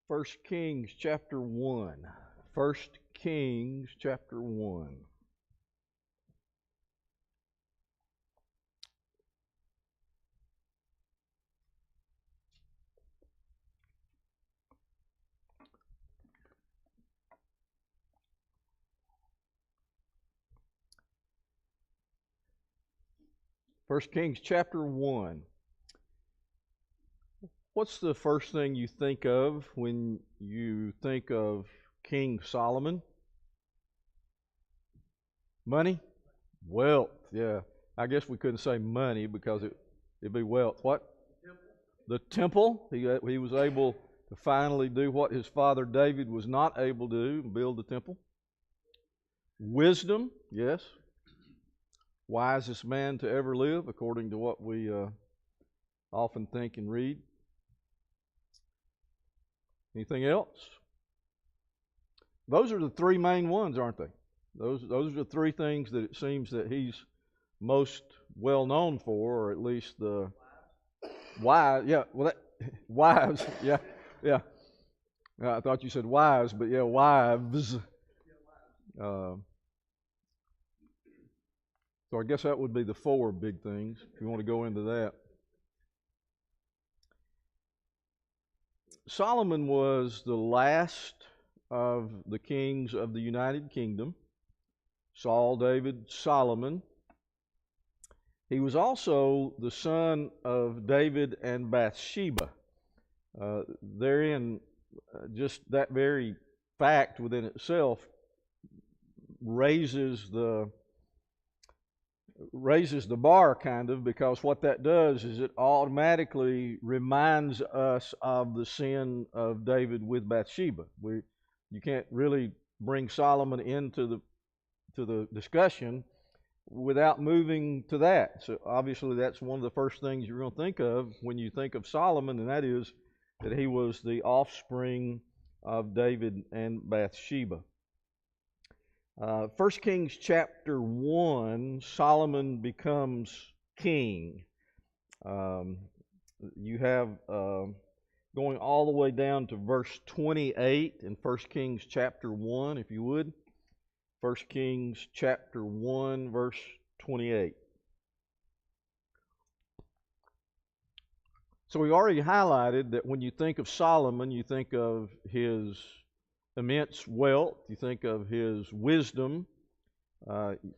First Kings chapter 1. First Kings chapter 1. First Kings chapter 1. What's the first thing you think of when you think of King Solomon? Money? Wealth, yeah. I guess we couldn't say money because it'd be wealth. What? The temple. He was able to finally do what his father David was not able to do, build the temple. Wisdom, yes. Wisest man to ever live, according to what we often think and read. Anything else? Those are the three main ones, aren't they? Those are the three things that it seems that he's most well known for, or at least the wise. Yeah, well, wives. Yeah, yeah. I thought you said wives, but yeah, wives. Uh, so I guess that would be the four big things if you want to go into that. Solomon was the last of the kings of the United Kingdom. Saul, David, Solomon. He was also the son of David and Bathsheba. Therein, just that very fact within itself raises the bar kind of, because what that does is it automatically reminds us of the sin of David with Bathsheba. You can't really bring Solomon into the discussion without moving to that. So obviously that's one of the first things you're going to think of when you think of Solomon, and that is that he was the offspring of David and Bathsheba. 1 Kings chapter 1, Solomon becomes king. You have going all the way down to verse 28 in 1 Kings chapter 1, if you would. 1 Kings chapter 1, verse 28. So we already highlighted that when you think of Solomon, you think of his immense wealth, you think of his wisdom,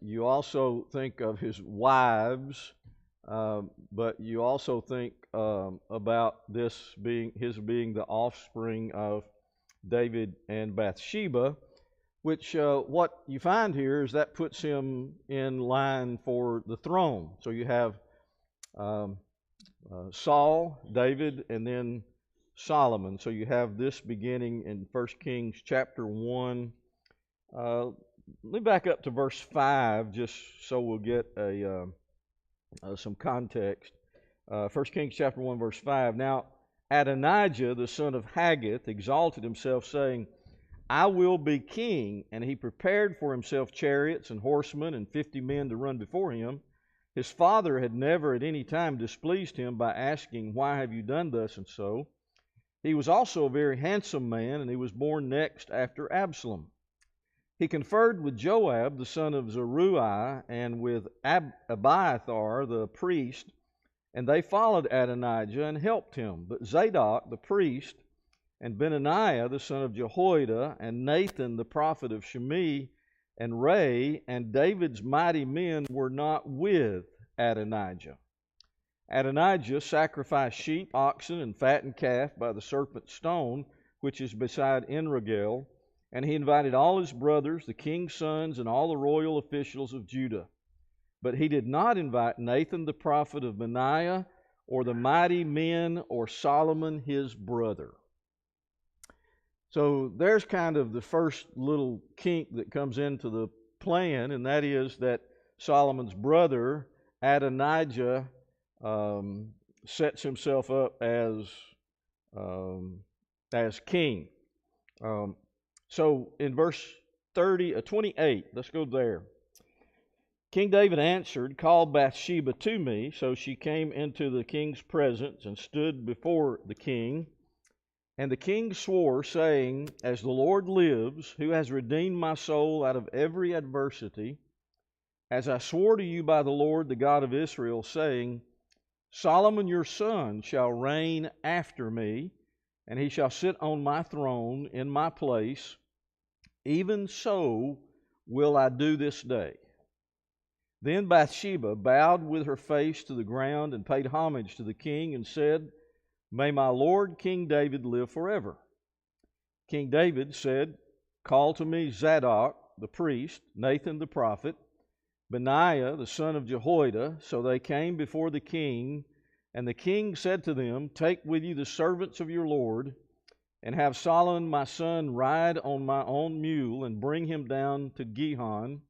you also think of his wives, but you also think about this being the offspring of David and Bathsheba, which what you find here is that puts him in line for the throne. So you have Saul, David, and then Solomon. So you have this beginning in 1 Kings chapter 1. Let me back up to verse 5 just so we'll get some context. 1 Kings chapter 1, verse 5. Now Adonijah, the son of Haggith, exalted himself, saying, I will be king. And he prepared for himself chariots and horsemen and 50 men to run before him. His father had never at any time displeased him by asking, Why have you done thus and so? He was also a very handsome man, and he was born next after Absalom. He conferred with Joab, the son of Zeruiah, and with Abiathar, the priest, and they followed Adonijah and helped him. But Zadok, the priest, and Benaniah, the son of Jehoiada, and Nathan, the prophet of Shimei, and Ray, and David's mighty men were not with Adonijah. Adonijah sacrificed sheep, oxen, and fattened calf by the serpent stone, which is beside Enrogel, and he invited all his brothers, the king's sons, and all the royal officials of Judah. But he did not invite Nathan, the prophet of Benaiah, or the mighty men, or Solomon, his brother. So there's kind of the first little kink that comes into the plan, and that is that Solomon's brother, Adonijah, sets himself up as king. So in verse 28, let's go there. King David answered, Call Bathsheba to me. So she came into the king's presence and stood before the king. And the king swore, saying, As the Lord lives, who has redeemed my soul out of every adversity, as I swore to you by the Lord, the God of Israel, saying, Solomon your son shall reign after me, and he shall sit on my throne in my place. Even so will I do this day. Then Bathsheba bowed with her face to the ground and paid homage to the king and said, May my lord King David live forever. King David said, Call to me Zadok the priest, Nathan the prophet, Benaiah the son of Jehoiada. So they came before the king, and the king said to them, Take with you the servants of your lord, and have Solomon my son ride on my own mule, and bring him down to Gihon.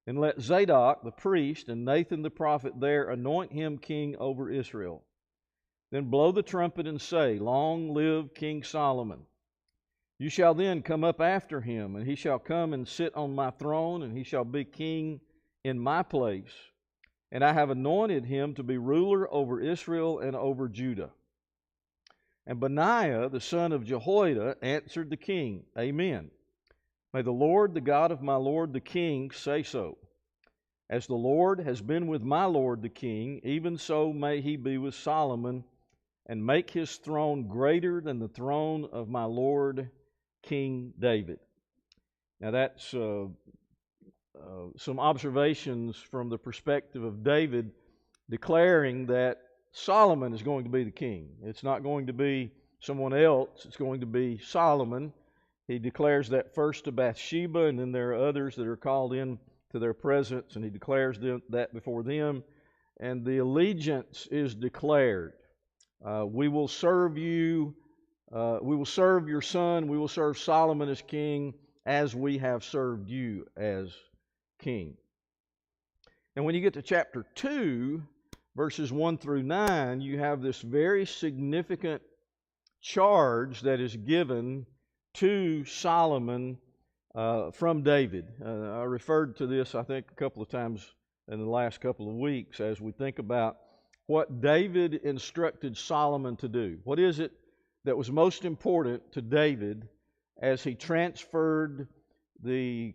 And let Zadok the priest and Nathan the prophet there anoint him king over Israel. Then blow the trumpet and say, Long live King Solomon. You shall then come up after him, and he shall come and sit on my throne, and he shall be king in my place. And I have anointed him to be ruler over Israel and over Judah. And Benaiah the son of Jehoiada answered the king, Amen. May the Lord, the God of my lord the king, say so. As the Lord has been with my lord the king, even so may he be with Solomon, and make his throne greater than the throne of my lord King David. Now that's some observations from the perspective of David declaring that Solomon is going to be the king. It's not going to be someone else. It's going to be Solomon. He declares that first to Bathsheba, and then there are others that are called in to their presence, and he declares that before them. And the allegiance is declared. We will serve you. We will serve your son. We will serve Solomon as king, as we have served you as king. And when you get to chapter 2, verses 1 through 9, you have this very significant charge that is given to Solomon from David. I referred to this, I think, a couple of times in the last couple of weeks as we think about what David instructed Solomon to do. What is it that was most important to David as he transferred the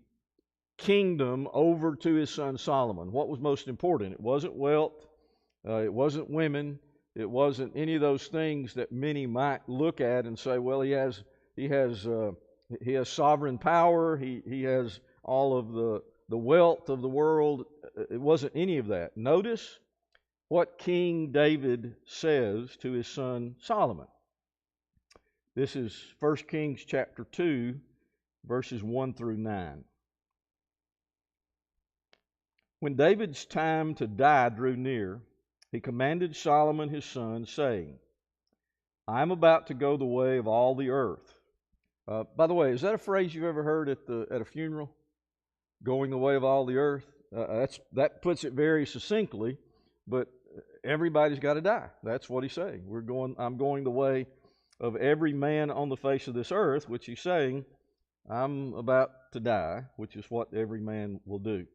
kingdom over to his son Solomon? What was most important? It wasn't wealth. It wasn't women. It wasn't any of those things that many might look at and say, well, he has sovereign power. He has all of the wealth of the world. It wasn't any of that. Notice what King David says to his son Solomon. This is 1 Kings chapter 2, verses 1 through 9. When David's time to die drew near, he commanded Solomon his son, saying, I am about to go the way of all the earth. By the way, is that a phrase you've ever heard at a funeral? Going the way of all the earth? That puts it very succinctly, but everybody's got to die. That's what he's saying. I'm going the way of every man on the face of this earth, which he's saying, I'm about to die, which is what every man will do.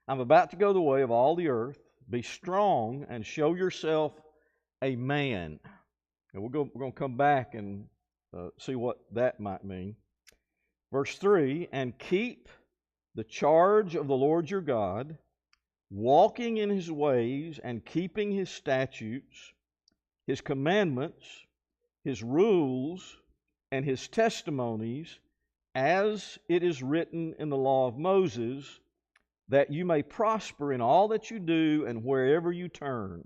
I'm about to go the way of all the earth. Be strong and show yourself a man. And we're going to come back and see what that might mean. Verse 3, and keep the charge of the Lord your God, walking in his ways and keeping his statutes, his commandments, his rules, and his testimonies, as it is written in the law of Moses, that you may prosper in all that you do and wherever you turn,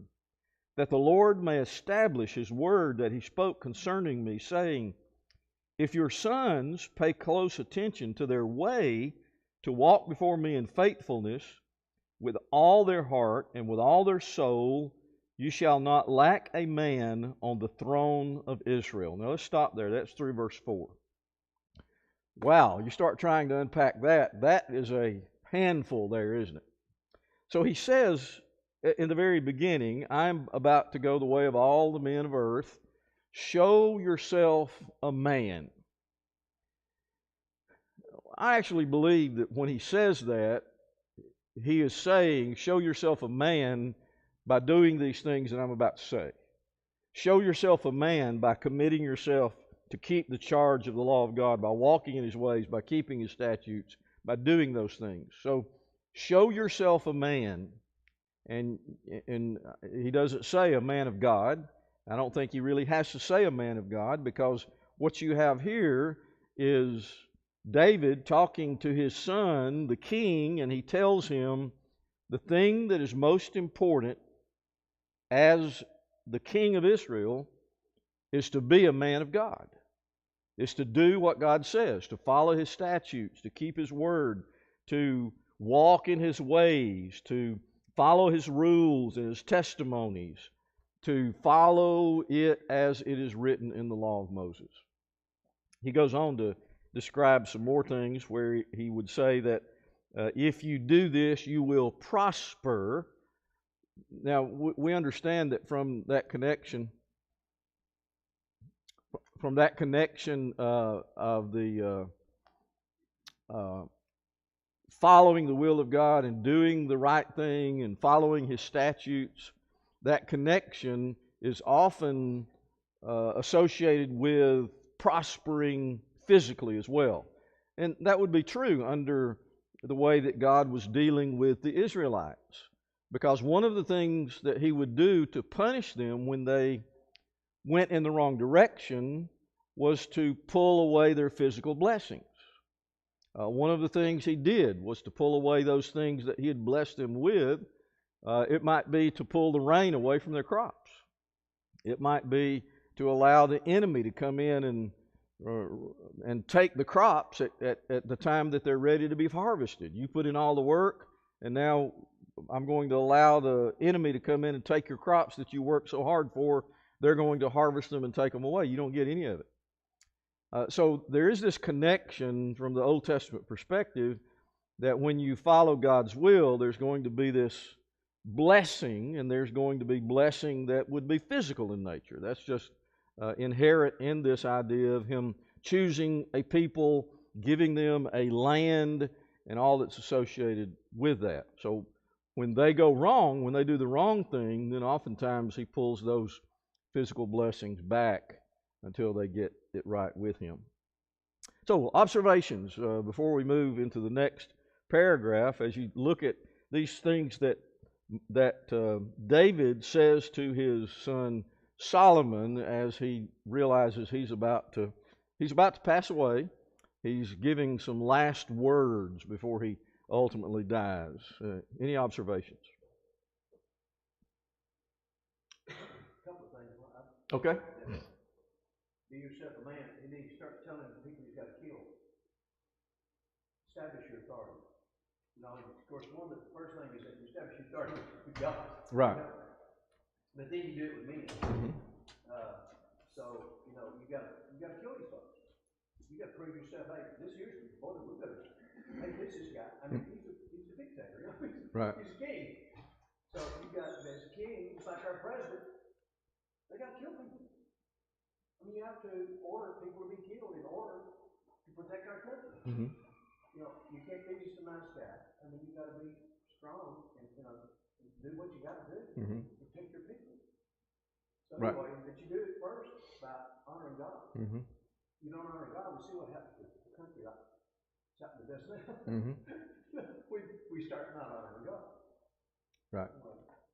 that the Lord may establish his word that he spoke concerning me, saying, if your sons pay close attention to their way to walk before me in faithfulness with all their heart and with all their soul, you shall not lack a man on the throne of Israel. Now let's stop there. That's through verse 4. Wow, you start trying to unpack that. That is a handful there, isn't it? So he says in the very beginning, I'm about to go the way of all the men of earth. Show yourself a man. I actually believe that when he says that, he is saying, show yourself a man by doing these things that I'm about to say. Show yourself a man by committing yourself to keep the charge of the law of God, by walking in His ways, by keeping His statutes, by doing those things. So show yourself a man. And he doesn't say a man of God. I don't think he really has to say a man of God, because what you have here is David talking to his son, the king, and he tells him the thing that is most important as the king of Israel is to be a man of God, is to do what God says, to follow His statutes, to keep His word, to walk in His ways, to follow His rules and His testimonies, to follow it as it is written in the law of Moses. He goes on to describe some more things where he would say that if you do this, you will prosper. Now, we understand that from that connection of the following the will of God and doing the right thing and following His statutes, that connection is often associated with prospering physically as well. And that would be true under the way that God was dealing with the Israelites. Because one of the things that He would do to punish them when they went in the wrong direction was to pull away their physical blessings. One of the things He did was to pull away those things that He had blessed them with. It might be to pull the rain away from their crops. It might be to allow the enemy to come in and take the crops at the time that they're ready to be harvested. You put in all the work, and now I'm going to allow the enemy to come in and take your crops that you worked so hard for. They're going to harvest them and take them away. You don't get any of it. So there is this connection from the Old Testament perspective that when you follow God's will, there's going to be this blessing, and there's going to be blessing that would be physical in nature. That's just inherent in this idea of Him choosing a people, giving them a land, and all that's associated with that. So when they go wrong, when they do the wrong thing, then oftentimes He pulls those physical blessings back until they get it right with Him. So observations before we move into the next paragraph, as you look at these things that David says to his son Solomon as he realizes he's about to pass away. He's giving some last words before he ultimately dies. Any observations? A couple of things. Okay. Be yourself a man, and then you start telling the people you've got to kill. Establish your authority. You know, of course, one of the first thing is that you establish your authority with God. Right. You know? But then you do it with men. Mm-hmm. So you know you got to kill these folks. You got to prove yourself. Hey, this here's boy, we've got to. Hey, this guy. I mean, he's a dictator. You know? Right. He's a king. So you got as a king, just like our president, they got to kill people. I mean, you have to order people to be killed in order to protect our country. Mm-hmm. You know, you can't be just a nice guy. I mean, you got to be strong and do what you got to do Mm-hmm. to protect your people. So Right. anyway, but you do it first by honoring God. Mm-hmm. You don't honor God, we see what happens to the country. It's happened to us now. Mm-hmm. we start not honoring God. Right.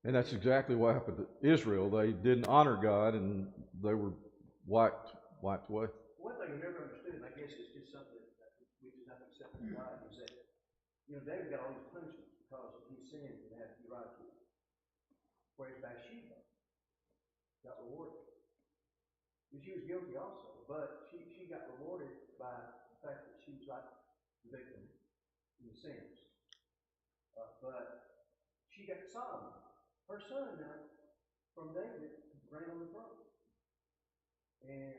And that's exactly what happened to Israel. They didn't honor God, and they were wiped away. One thing I never understood, and I guess it's just something that we just have to accept from God, is that, you know, David got all these punishments because he sinned and had Uriah killed. Whereas Bathsheba got rewarded. And she was guilty also, but she got rewarded by the fact that she was like the victim in the sins. But she got Solomon, her son now, from David, reign on the throne. And,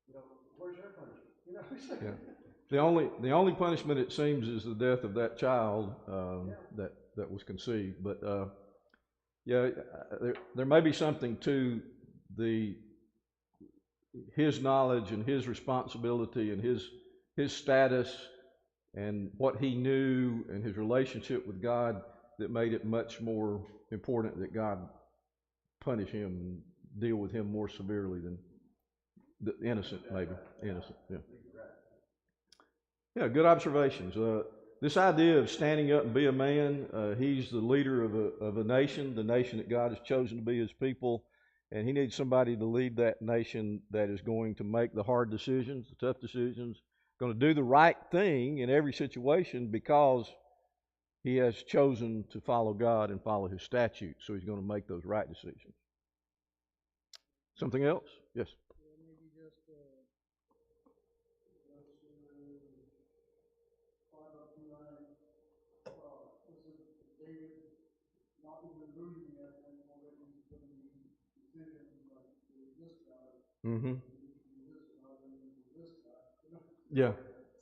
you know, where's her punishment? You know, Yeah. The only punishment, it seems, is the death of that child that was conceived. But there may be something to his knowledge and his responsibility and his status and what he knew and his relationship with God that made it much more important that God punish him deal with him more severely than the innocent, maybe. Innocent, yeah. Yeah, good observations. This idea of standing up and be a man, he's the leader of a nation, the nation that God has chosen to be his people, and he needs somebody to lead that nation that is going to make the hard decisions, the tough decisions, going to do the right thing in every situation because he has chosen to follow God and follow his statutes, so he's going to make those right decisions. Something else? Yes. Maybe just find out who this is David not even rooting yet and already putting decisions like this guy, Mm-hmm. this guy, and this guy. Yeah.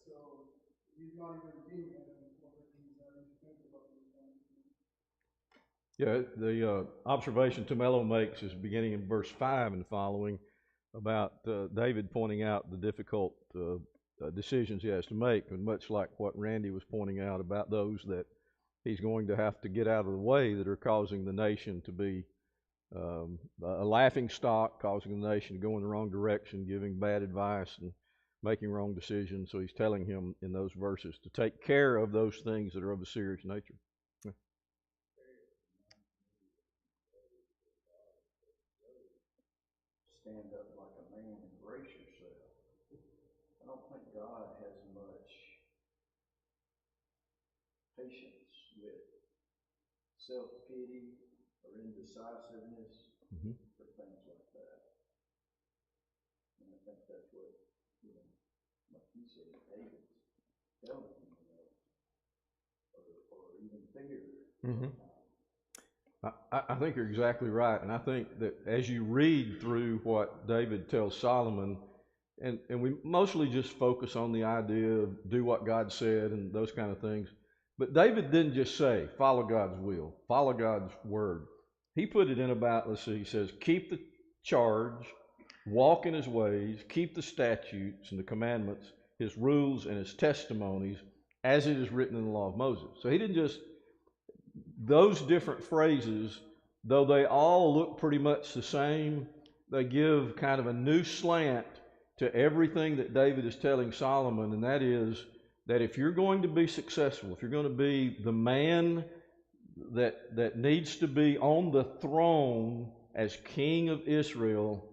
So he's not even king yet and already he's having to think about those things. Yeah, the observation Tumelo makes is beginning in verse 5 and following about David pointing out the difficult decisions he has to make, and much like what Randy was pointing out about those that he's going to have to get out of the way that are causing the nation to be a laughing stock, causing the nation to go in the wrong direction, giving bad advice and making wrong decisions. So he's telling him in those verses to take care of those things that are of a serious nature. Yeah. Stand up like a man and brace yourself. I don't think God has much patience with self-pity or indecisiveness Mm-hmm. for things like that. And I think that's what, like you said, David's telling him, or even fear. Mm-hmm. I think you're exactly right, and I think that as you read through what David tells Solomon, and we mostly just focus on the idea of do what God said and those kind of things, but David didn't just say, follow God's will, follow God's word. He put it in about, let's see, he says, keep the charge, walk in his ways, keep the statutes and the commandments, his rules and his testimonies, as it is written in the law of Moses. So he didn't just, those different phrases, though they all look pretty much the same, they give kind of a new slant to everything that David is telling Solomon, and that is that if you're going to be successful, if you're going to be the man that needs to be on the throne as king of Israel,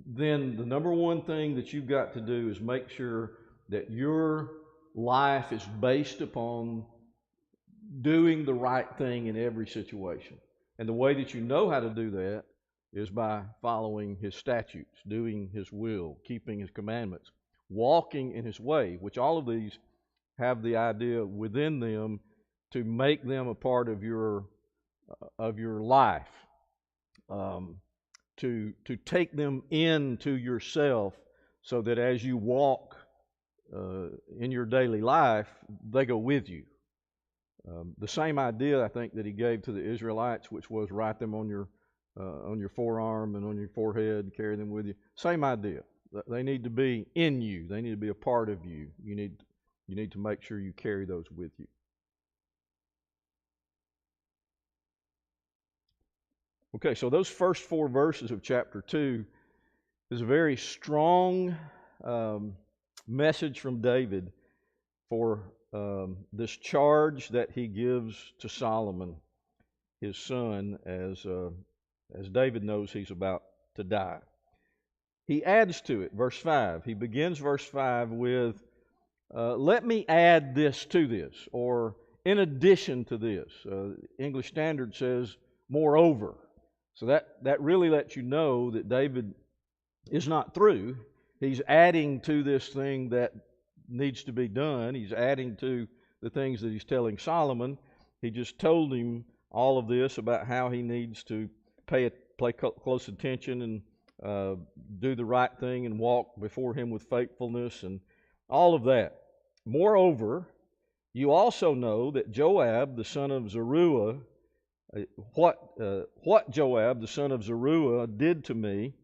then the number one thing that you've got to do is make sure that your life is based upon doing the right thing in every situation. And the way that you know how to do that is by following his statutes, doing his will, keeping his commandments, walking in his way, which all of these have the idea within them to make them a part of your life, to take them into yourself, so that as you walk in your daily life, they go with you. The same idea, I think, that he gave to the Israelites, which was write them on your forearm and on your forehead, carry them with you. Same idea. They need to be in you. They need to be a part of you. You need to make sure you carry those with you. Okay, so those first 4 verses of chapter 2 is a very strong message from David for this charge that he gives to Solomon, his son, as David knows he's about to die. He adds to it, verse 5. He begins verse 5 with, let me add this to this, or in addition to this. English Standard says, moreover. So that really lets you know that David is not through. He's adding to this thing that needs to be done. He's adding to the things that he's telling Solomon. He just told him all of this about how he needs to pay close attention and do the right thing and walk before him with faithfulness and all of that. Moreover, you also know that Joab, the son of Zeruiah, what Joab, the son of Zeruiah, did to me,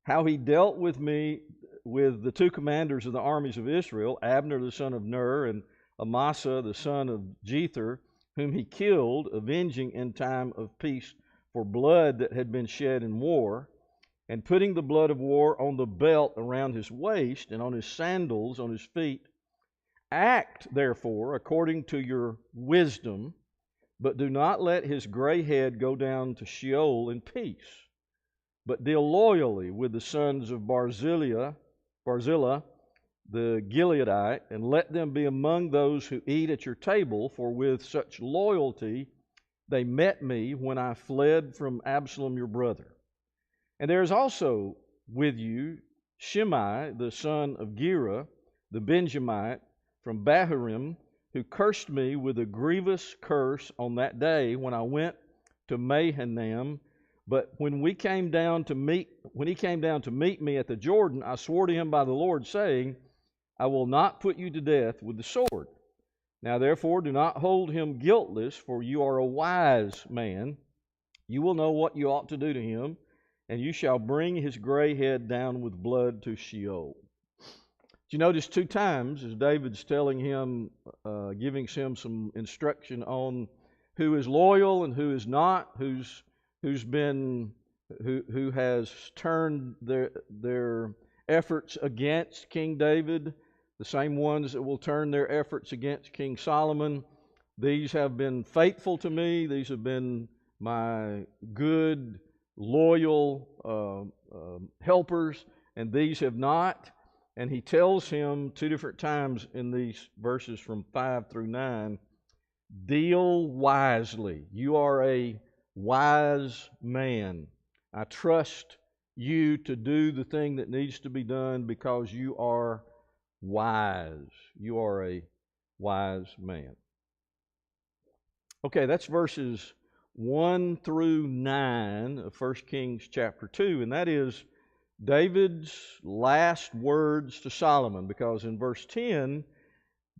how he dealt with me with the 2 commanders of the armies of Israel, Abner the son of Ner and Amasa the son of Jether, whom he killed, avenging in time of peace for blood that had been shed in war. and putting the blood of war on the belt around his waist and on his sandals on his feet. Act, therefore, according to your wisdom, but do not let his gray head go down to Sheol in peace, but deal loyally with the sons of Barzillai, the Gileadite, and let them be among those who eat at your table, for with such loyalty they met me when I fled from Absalom your brother. And there is also with you Shimei, the son of Gera, the Benjamite, from Bahurim, who cursed me with a grievous curse on that day when I went to Mahanaim. But when he came down to meet me at the Jordan, I swore to him by the Lord, saying, I will not put you to death with the sword. Now therefore do not hold him guiltless, for you are a wise man. You will know what you ought to do to him, and you shall bring his gray head down with blood to Sheol. You notice 2 times as David's telling him, giving him some instruction on who is loyal and who is not, who has turned their efforts against King David, the same ones that will turn their efforts against King Solomon. These have been faithful to me. These have been my good, loyal helpers, and these have not. And he tells him 2 different times in these verses from 5 through 9, deal wisely. You are a wise man. I trust you to do the thing that needs to be done because you are wise. You are a wise man. Okay, that's verses 1 through 9 of 1 Kings chapter 2, and that is David's last words to Solomon, because in verse 10,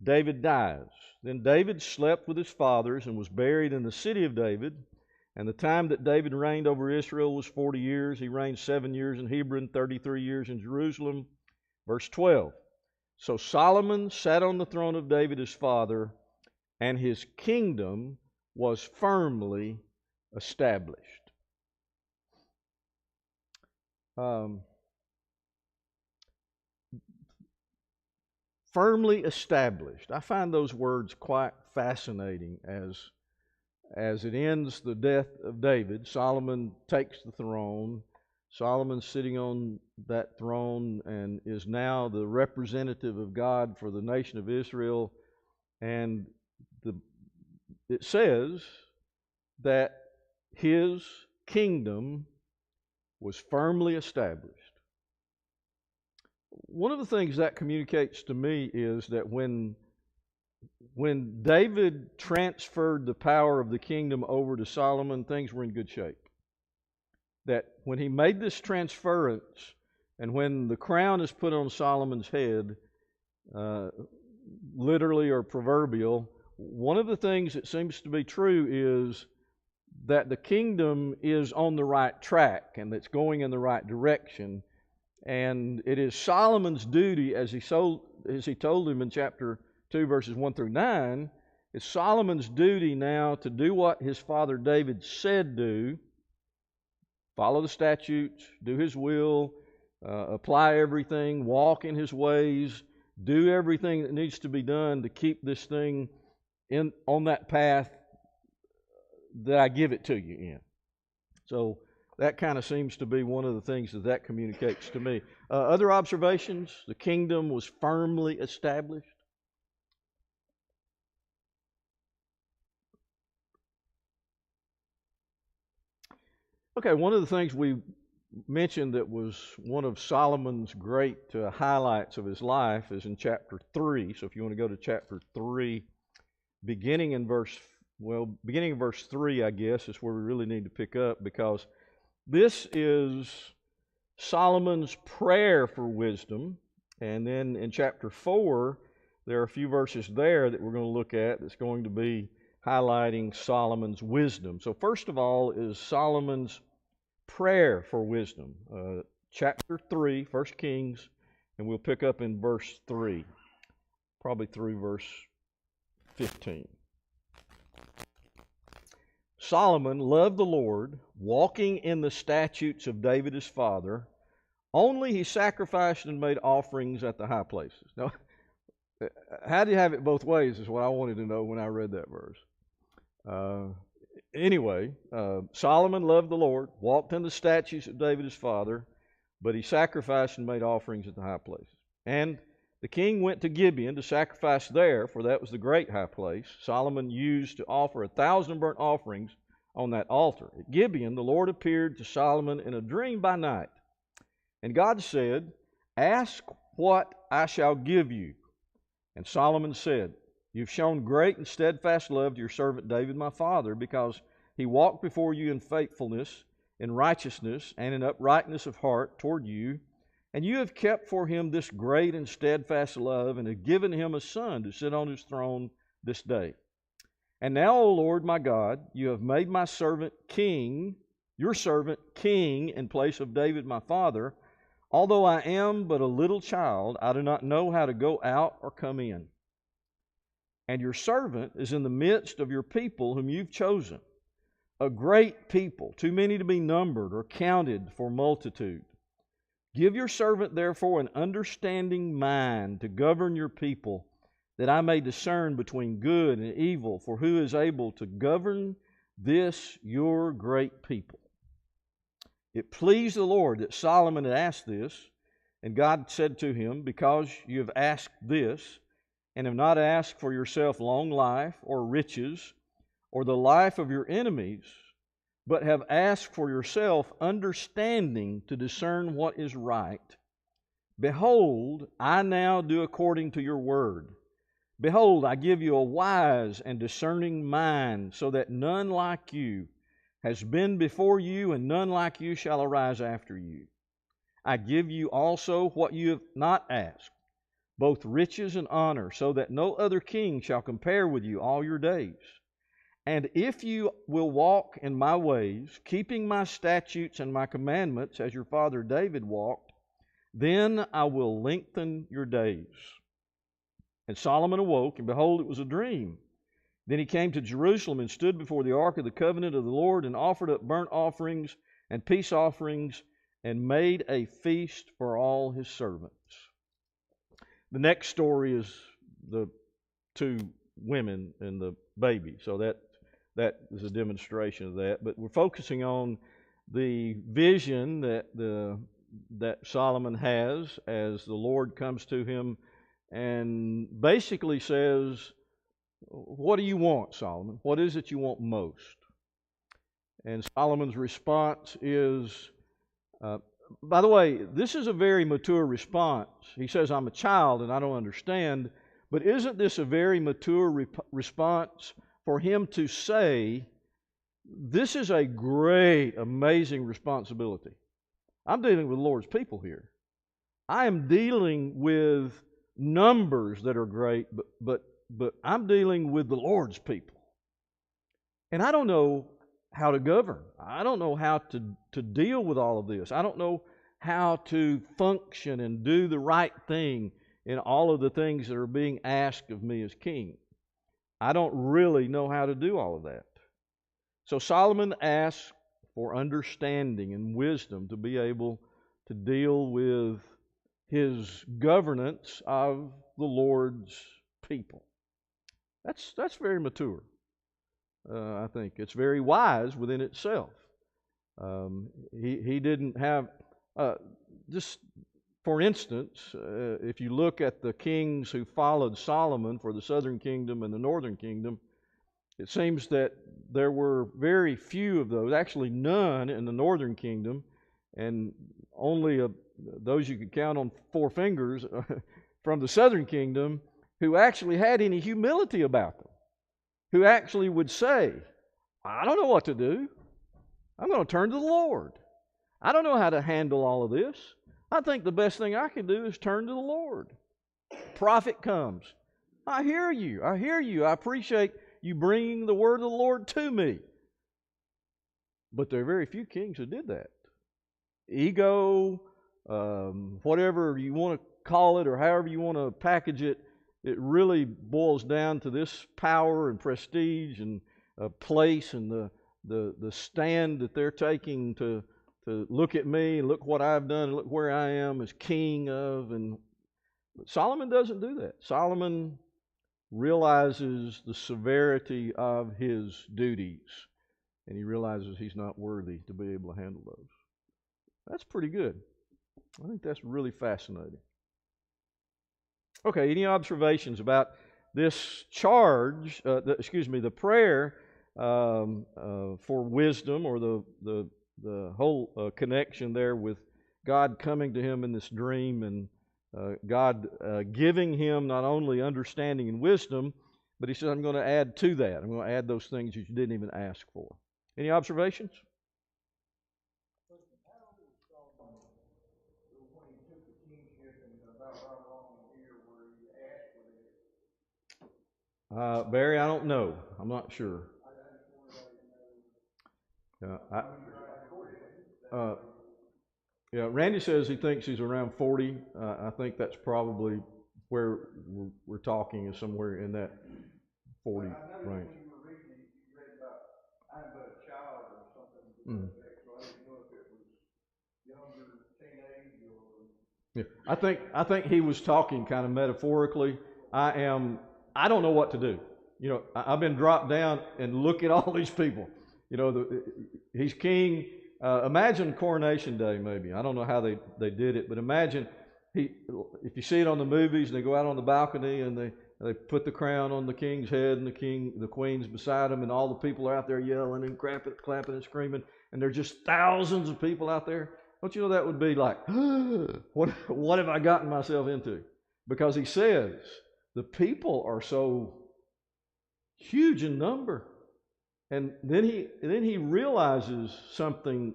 David dies. Then David slept with his fathers and was buried in the city of David. And the time that David reigned over Israel was 40 years. He reigned 7 years in Hebron, 33 years in Jerusalem. Verse 12. So Solomon sat on the throne of David his father, and his kingdom was firmly established. Firmly established. I find those words quite fascinating as it ends the death of David. Solomon takes the throne. Solomon's sitting on that throne and is now the representative of God for the nation of Israel. And it says that his kingdom was firmly established. One of the things that communicates to me is that when David transferred the power of the kingdom over to Solomon, things were in good shape. That when he made this transference, and when the crown is put on Solomon's head, literally or proverbial, one of the things that seems to be true is that the kingdom is on the right track and it's going in the right direction. And it is Solomon's duty, as he told him in chapter 2, verses 1 through 9, it's Solomon's duty now to do what his father David said do, follow the statutes, do his will, apply everything, walk in his ways, do everything that needs to be done to keep this thing on that path that I give it to you in. So that kind of seems to be one of the things that communicates to me. Other observations? The kingdom was firmly established. Okay, one of the things we mentioned that was one of Solomon's great highlights of his life is in chapter 3. So if you want to go to chapter 3, beginning in verse 3, I guess, is where we really need to pick up, because this is Solomon's prayer for wisdom. And then in chapter 4, there are a few verses there that we're going to look at that's going to be highlighting Solomon's wisdom. So first of all is Solomon's prayer for wisdom. Chapter 3, 1 Kings, and we'll pick up in verse 3, probably through verse 15. Solomon loved the Lord, walking in the statutes of David his father. Only he sacrificed and made offerings at the high places. Now, how do you have it both ways is what I wanted to know when I read that verse. Anyway, Solomon loved the Lord, walked in the statutes of David his father, but he sacrificed and made offerings at the high places. And the king went to Gibeon to sacrifice there, for that was the great high place. Solomon used to offer 1,000 burnt offerings on that altar. At Gibeon, the Lord appeared to Solomon in a dream by night. And God said, "Ask what I shall give you." And Solomon said, "You've shown great and steadfast love to your servant David my father, because he walked before you in faithfulness, in righteousness, and in uprightness of heart toward you. And you have kept for him this great and steadfast love, and have given him a son to sit on his throne this day. And now, O Lord my God, you have made my servant king, your servant king in place of David my father. Although I am but a little child, I do not know how to go out or come in. And your servant is in the midst of your people whom you've chosen, a great people, too many to be numbered or counted for multitude. Give your servant, therefore, an understanding mind to govern your people, that I may discern between good and evil, for who is able to govern this your great people?" It pleased the Lord that Solomon had asked this, and God said to him, "Because you have asked this, and have not asked for yourself long life, or riches, or the life of your enemies, but have asked for yourself understanding to discern what is right, behold, I now do according to your word. Behold, I give you a wise and discerning mind, so that none like you has been before you, and none like you shall arise after you. I give you also what you have not asked, both riches and honor, so that no other king shall compare with you all your days. And if you will walk in my ways, keeping my statutes and my commandments, as your father David walked, then I will lengthen your days." And Solomon awoke, and behold, it was a dream. Then he came to Jerusalem and stood before the ark of the covenant of the Lord, and offered up burnt offerings and peace offerings, and made a feast for all his servants. The next story is the two women and the baby. So that is a demonstration of that. But we're focusing on the vision that Solomon has as the Lord comes to him and basically says, "What do you want, Solomon? What is it you want most?" And Solomon's response is, by the way, this is a very mature response. He says, "I'm a child and I don't understand," but isn't this a very mature response for him to say, this is a great, amazing responsibility. I'm dealing with the Lord's people here. I am dealing with numbers that are great, but I'm dealing with the Lord's people. And I don't know how to govern. I don't know how to deal with all of this. I don't know how to function and do the right thing in all of the things that are being asked of me as king. I don't really know how to do all of that. So Solomon asks for understanding and wisdom to be able to deal with his governance of the Lord's people. That's very mature. I think it's very wise within itself. He didn't have just for instance, if you look at the kings who followed Solomon for the southern kingdom and the northern kingdom, it seems that there were very few of those, actually none in the northern kingdom, and only those you could count on 4 fingers from the southern kingdom who actually had any humility about them, who actually would say, "I don't know what to do. I'm going to turn to the Lord. I don't know how to handle all of this. I think the best thing I can do is turn to the Lord." Prophet comes. "I hear you. I hear you. I appreciate you bringing the word of the Lord to me." But there are very few kings who did that. Ego, whatever you want to call it or however you want to package it, it really boils down to this power and prestige and place and the stand that they're taking to look at me and look what I've done and look where I am as king of. But Solomon doesn't do that. Solomon realizes the severity of his duties, and he realizes he's not worthy to be able to handle those. That's pretty good. I think that's really fascinating. Okay, any observations about this charge, the prayer for wisdom, or the whole connection there with God coming to him in this dream, and God giving him not only understanding and wisdom, but he said, I'm going to add to that. I'm going to add those things that you didn't even ask for. Any observations? Barry, I don't know. I'm not sure. Yeah, Randy says he thinks he's around 40. I think that's probably where we're talking, is somewhere in that 40 range. Yeah, I think he was talking kind of metaphorically. I don't know what to do. You know, I've been dropped down, and look at all these people. You know, he's king. Imagine Coronation Day, maybe. I don't know how they did it, but imagine if you see it on the movies, and they go out on the balcony and they put the crown on the king's head, and the queen's beside him, and all the people are out there yelling and clapping and screaming, and there are just thousands of people out there. Don't you know that would be like, what have I gotten myself into? Because he says the people are so huge in number. And then he realizes something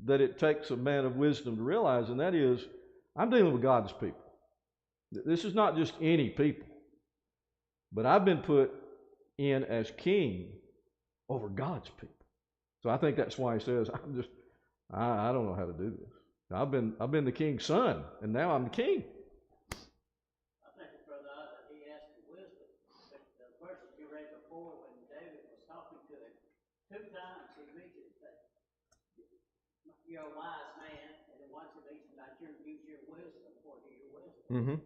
that it takes a man of wisdom to realize, and that is, I'm dealing with God's people. This is not just any people, but I've been put in as king over God's people. So I think that's why he says, I don't know how to do this. I've been the king's son, and now I'm the king. I think Brother Isaac, he asked for wisdom. The verses you read before, when David was talking to him, 2 times he mentioned that you're a wise man, and then once he mentioned that you use your wisdom for your wisdom. Mm-hmm.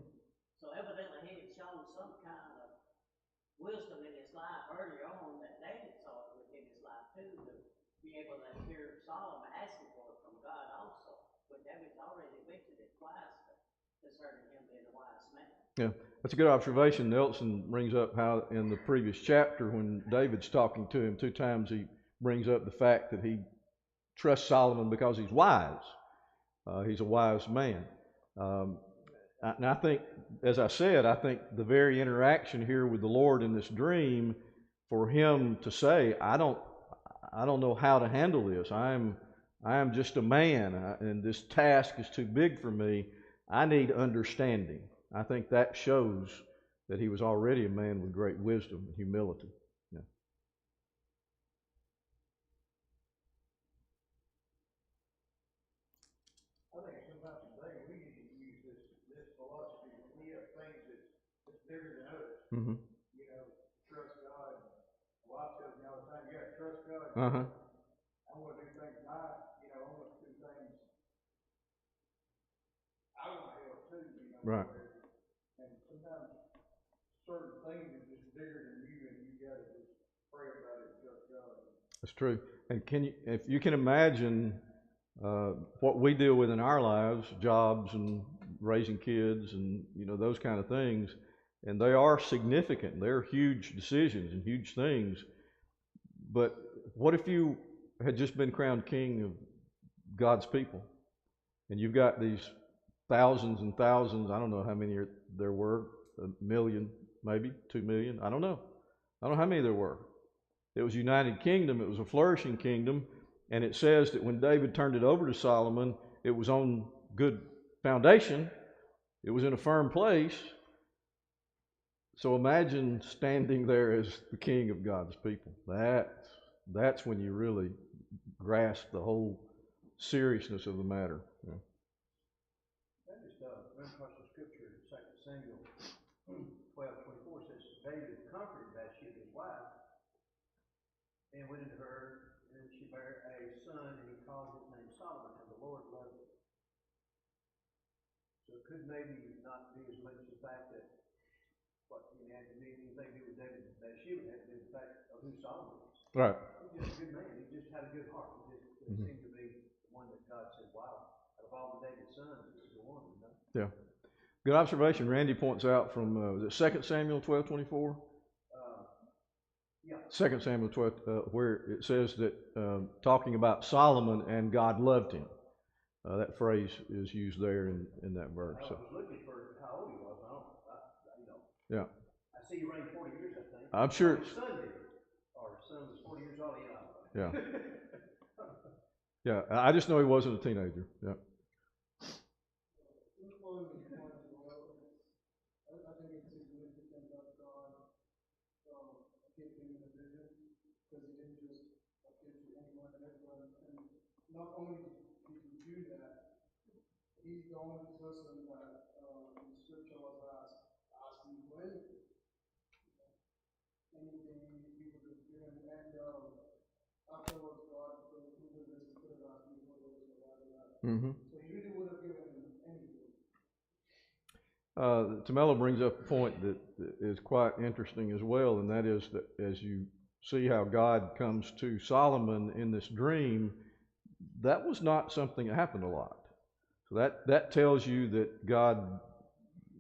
So evidently he had shown some kind of wisdom in his life earlier on that David saw in his life too, to be able to hear Solomon asking for it from God also. But David's already mentioned it twice concerning him being a wise man. Yeah, that's a good observation. Nelson brings up how in the previous chapter, when David's talking to him 2 times, he brings up the fact that he trusts Solomon because he's wise. He's a wise man. And I think, as I said, I think the very interaction here with the Lord in this dream, for him to say, I don't know how to handle this. I am just a man, and this task is too big for me. I need understanding. I think that shows that he was already a man with great wisdom and humility. Yeah. I think sometimes today we need to use this philosophy when we have things that's bigger than us. Mm-hmm. You know, trust God. My wife tells me all the time, you got to trust God. Uh-huh. I want to do things I want to do things I want to help too, Right. And sometimes certain things are just bigger than you, and you got to just pray about it and trust God. That's true. And if you can imagine what we deal with in our lives, jobs and raising kids and those kind of things, and they are significant. They're huge decisions and huge things. But what if you had just been crowned king of God's people, and you've got these thousands and thousands, I don't know how many there were, 1 million, maybe 2 million, I don't know how many there were. It was a united kingdom, it was a flourishing kingdom, and it says that when David turned it over to Solomon, it was on good foundation, it was in a firm place. So imagine standing there as the king of God's people. That's when you really grasp the whole seriousness of the matter. Yeah. That just run across the scripture in 2 Samuel 12:24 says David comforted Bathsheba his wife and went into her and could maybe not be as much the fact that what you had to do, anything to do with David and Bathsheba had to do with the fact of who Solomon was. Right. He was just a good man. He just had a good heart. He just seemed to be the one that God said, "Wow, out of all the David's sons, this is the one." You know? Yeah. Good observation. Randy points out from was it 2 Samuel 12:24? Yeah. 2 Samuel 12, where it says that talking about Solomon and God loved him. That phrase is used there in that verse. I So. was looking for how old he was. You know. Yeah. I see he reigned 40 years, I think. I'm sure. His son did. Or his son was 40 years old. Yeah. Yeah. I just know he wasn't a teenager. Yeah. I think it's significant that God gave him the vision, because he didn't just give to anyone and everyone. And not only did he do that, he's the only person that in Scripture was asking for anything. Anything he would have given. And afterwards, God put this instead of asking for this or that. Mm-hmm. So he really would have given anything. Tamello brings up a point that is quite interesting as well, and that is that as you see how God comes to Solomon in this dream, that was not something that happened a lot. So that tells you that God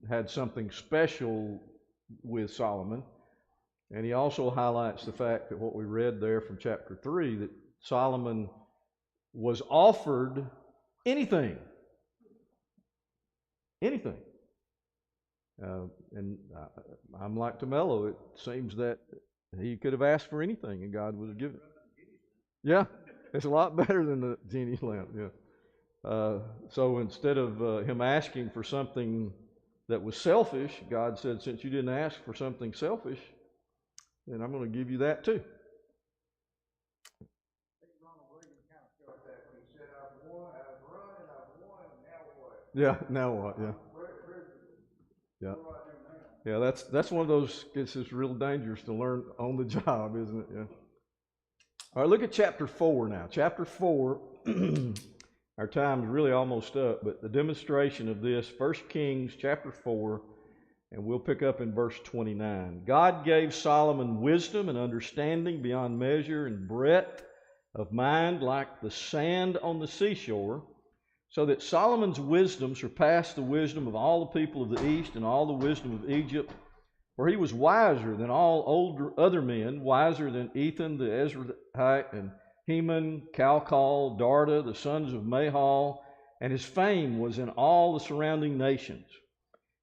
had something special with Solomon. And he also highlights the fact that what we read there from chapter 3, that Solomon was offered anything. Anything. And I'm like Tamello. It seems that he could have asked for anything and God would have given it. Yeah, it's a lot better than the genie's lamp. Yeah. So instead of him asking for something that was selfish, God said, since you didn't ask for something selfish, then I'm going to give you that too. Yeah, now what? Yeah. Yeah. Yeah, that's one of those, it's just real dangerous to learn on the job, isn't it? Yeah. All right, look at chapter 4 now. Chapter 4, our time's really almost up, but the demonstration of this, 1 Kings chapter 4, and we'll pick up in verse 29. God gave Solomon wisdom and understanding beyond measure and breadth of mind like the sand on the seashore, so that Solomon's wisdom surpassed the wisdom of all the people of the east and all the wisdom of Egypt. For he was wiser than all other men, wiser than Ethan the Ezrahite and Heman, Calcol, Darda, the sons of Mahal, and his fame was in all the surrounding nations.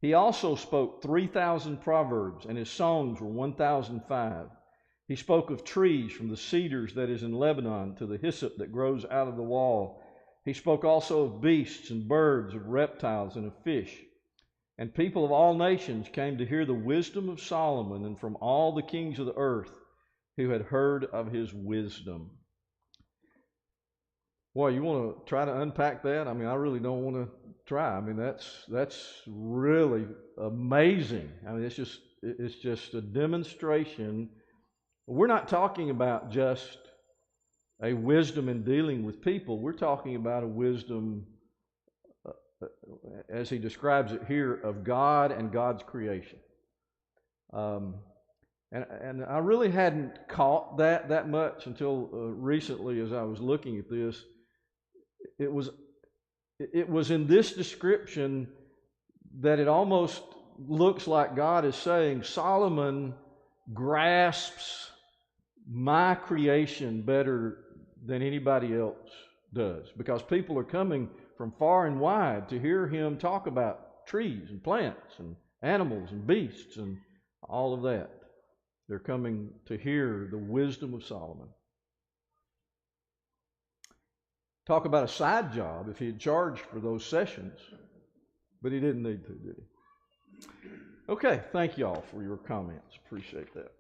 He also spoke 3,000 proverbs, and his songs were 1,005. He spoke of trees, from the cedars that is in Lebanon to the hyssop that grows out of the wall. He spoke also of beasts and birds, of reptiles and of fish. And people of all nations came to hear the wisdom of Solomon, and from all the kings of the earth who had heard of his wisdom. Boy, you want to try to unpack that? I mean, I really don't want to try. I mean, that's really amazing. I mean, it's just a demonstration. We're not talking about just a wisdom in dealing with people. We're talking about a wisdom, as he describes it here, of God and God's creation. And I really hadn't caught that much until recently as I was looking at this. It was in this description that it almost looks like God is saying, Solomon grasps my creation better than anybody else does, because people are coming from far and wide to hear him talk about trees and plants and animals and beasts and all of that. They're coming to hear the wisdom of Solomon. Talk about a side job if he had charged for those sessions, but he didn't need to, did he? Okay, thank you all for your comments. Appreciate that.